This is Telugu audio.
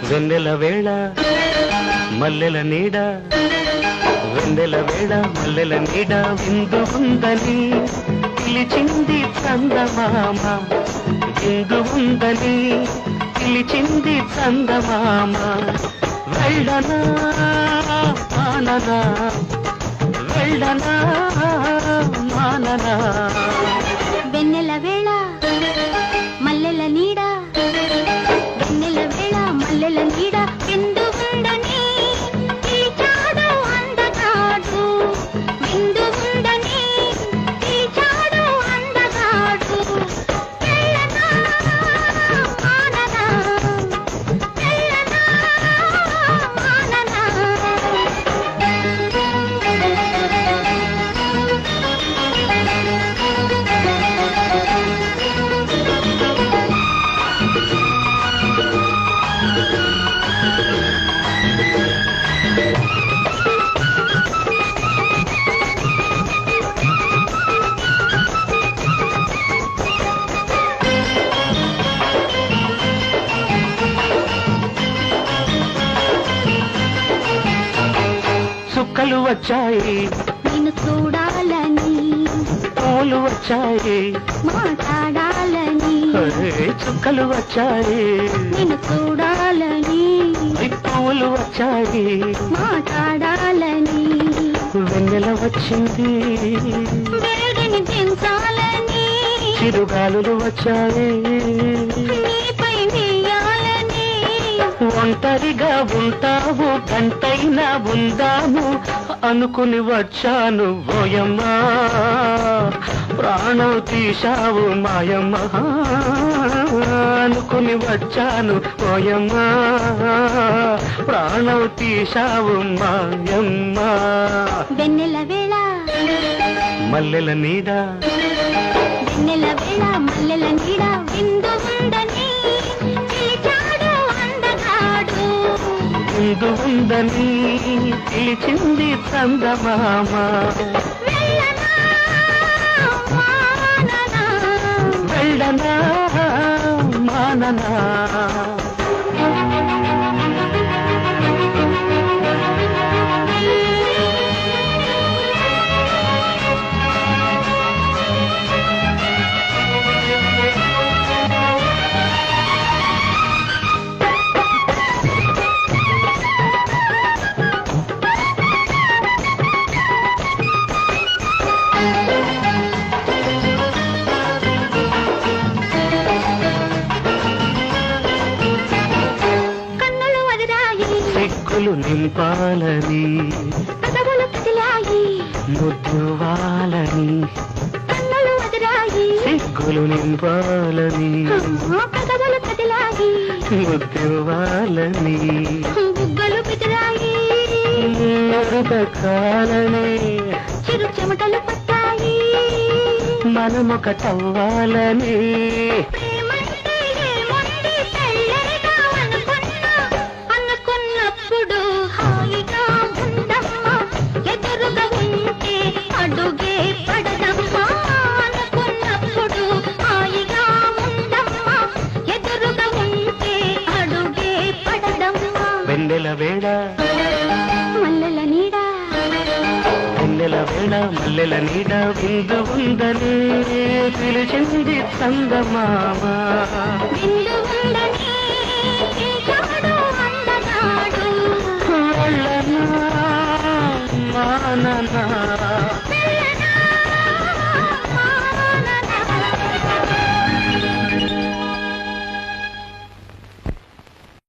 వెన్నెల వేళ మల్లెల నీడ, వెన్నెల వేళ మల్లెల నీడ విందు ఉందని పిలిచింది చందమామ, విందు ఉందని పిలిచింది చందమామ. వెళ్ళనా మాననా, వెళ్ళనా మాననా. వెన్నెల వేళ మల్లెల నీడ, వెన్నెల వేళ మల్లెల నీడ విందు ఉందని పిలిచాడు అందగాడు, విందు ఉందని పిలిచాడు అందగాడు. వెళ్ళనా మాననా, వెళ్ళనా మాననా. చుక్కలు వచ్చాయి నిన్ను చూడాలని, పూలు వచ్చాయి మాట్లాడాలని. చుక్కలు వచ్చాయి నిన్ను చూడాలని, పూలు వచ్చాయి మాట్లాడాలని. వెన్నెల వచ్చింది వేడిని దించాలని, చిరుగాలులు వచ్చాయి నీపై వేయాలని. ఒంటరిగా ఉంటావు గంటైనా ఉందాము అనుకుని వచ్చాను ఓయమ్మా, ప్రాణం తీశావు మాయమ్మ అనుకుని వచ్చాను ఓయమ్మా, ప్రాణం తీశావు మాయమ్మ. వెన్నెల వేళ మల్లెల నీడ, వెన్నెల వేళ మల్లెల నీడ విందు ఉందని పిలిచాడు అందగాడు, విందు ఉందని పిలిచింది చందమామ. వెళ్ళనా మాననా. వెళ్ళనా మాననా. కన్నులు వదిలాయి, సిక్కులు నింపాలని, పెదవులు కదిలాయి, ముద్దువాలని. కన్నులు వదిలాయి, సిక్కులు నింపాలని, పెదవులు కదిలాయి, ముద్దువాలని. బుగ్గలు బెదిరాయి, మరుదకాలని, చిరు చెమటలు పట్టాయి. మనమొకటవ్వాలని. ప్రేమంటే ఏముంది తెల్లరిగా అనుకున్నా, అనుకున్నప్పుడు హాయిగా ఉందమ్మా. ఎదురుగా ఉంటే అడుగే పడదమ్మా, అనుకున్నప్పుడు హాయిగా ఉందమ్మా. ఎదురుగా ఉంటే అడుగే పడదమ్మా. వెన్నెల వేళ మల్లెల నీడ, వెన్నెల వేళ మల్లెల నీడ విందు ఉందని పిలిచింది చందమామ. విందు ఉందని పిలిచాడు అందగాడు. వెళ్ళనా మాననా.